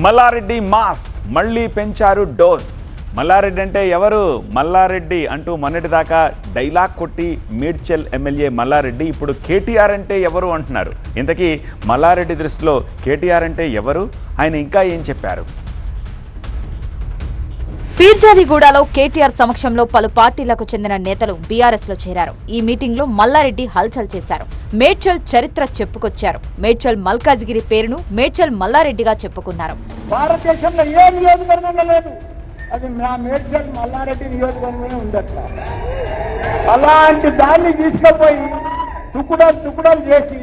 Mallareddy mass మళ్ళీ పెంచారు dose. Mallareddy అంటే ఎవరు? మల్లారెడ్డి అంటూ మొన్నటిదాకా డైలాగ్ కొట్టి మేడ్చల్ ఎమ్మెల్యే మల్లారెడ్డి ఇప్పుడు కేటీఆర్ అంటే ఎవరు అంటున్నారు. ఇంతకీ మల్లారెడ్డి దృష్టిలో కేటీఆర్ అంటే ఎవరు? ఆయన ఇంకా ఏం చెప్పారు? పీర్జాదిగూడలో కేటీఆర్ సమక్షంలో పలు పార్టీలకు చెందిన నేతలు బీఆర్ఎస్ లో చేరారు. ఈ మీటింగ్ లో మల్లారెడ్డి హల్చల్ చేశారు. మేడ్చల్ చరిత్ర చెప్పుకొచ్చారు. మేడ్చల్ మల్కాజిగిరి పేరును మేడ్చల్ మల్లారెడ్డిగా చెప్పుకున్నారు. భారతదేశంలో ఏ నియోజకవర్గంలో లేదు, అది నా మేడ్చల్ మల్లారెడ్డి నియోజకవర్గమే ఉండట. అలాంటి దాన్ని తీసుకుపోయి తుకుడలు చేసి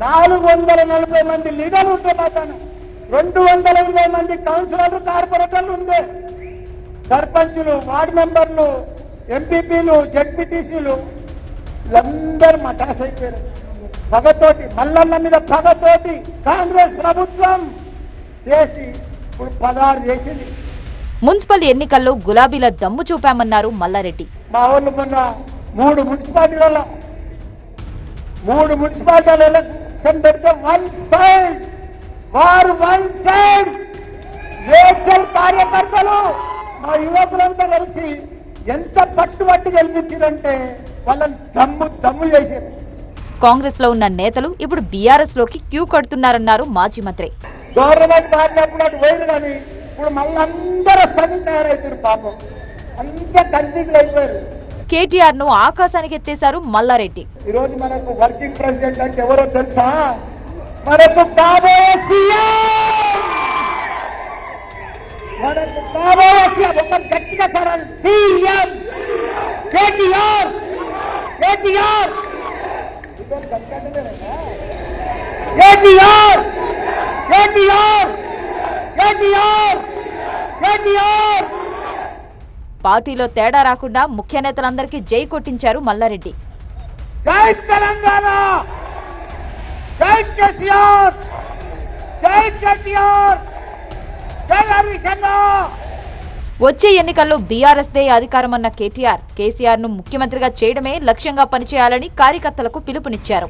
440 మంది లీడర్లు ఉంటే మాత్రం 220 మంది కౌన్సిలర్లు, కార్పొరేటర్లు ఉండే, సర్పంచులు, వార్డు మెంబర్లు, ఎంపీపీలు, జడ్పీటీసీలు వీళ్ళందరూ మటాస్ అయిపోయారు. పగతోటి మల్లన్న మీద పగతోటి కాంగ్రెస్ ప్రభుత్వం చేసి ఇప్పుడు 16 చేసింది. మున్సిపల్ ఎన్నికల్లో గులాబీల దమ్ము చూపామన్నారు మల్లారెడ్డి. మా ఊళ్ళు మొన్న 3 మున్సిపాలిటీల ఎలక్షన్ పెడితే వన్ సైడ్ మేడ్చల్ కార్యకర్తలు మా యువకులంతా కలిసి ఎంత పట్టుబట్టి గెలిపించారంటే వాళ్ళని దమ్ము చేశారు. కాంగ్రెస్ లో ఉన్న నేతలు ఇప్పుడు బీఆర్ఎస్ లోకి క్యూ కడుతున్నారన్నారు మాజీ మంత్రి. గవర్నమెంట్ మారినప్పుడు అటు పోయింది, కానీ ఇప్పుడు మళ్ళీ అందరూ స్పందన తయారవుతారు. పాపం అంతా కన్ఫ్యూజ్ అయిపోయారు. కేటీఆర్ ను ఆకాశానికి ఎత్తేశారు మల్లారెడ్డి. ఈ రోజు మనకు వర్కింగ్ ప్రెసిడెంట్ అంటే ఎవరో తెలుసా? మనకు కాబోయే ఒక గట్టిగా సరాలు సీఎం కేటీఆర్. పార్టీలో తేడా రాకుండా ముఖ్య నేతలందరికీ జై కొట్టించారు మల్లారెడ్డి. జై తెలంగాణ, జై కేసీఆర్, జై కేటీఆర్, జై హరీష్ అన్న. వచ్చే ఎన్నికల్లో బీఆర్ఎస్ దే అధికారమన్న కేటీఆర్ కేసీఆర్ ను ముఖ్యమంత్రిగా చేయడమే లక్ష్యంగా పనిచేయాలని కార్యకర్తలకు పిలుపునిచ్చారు.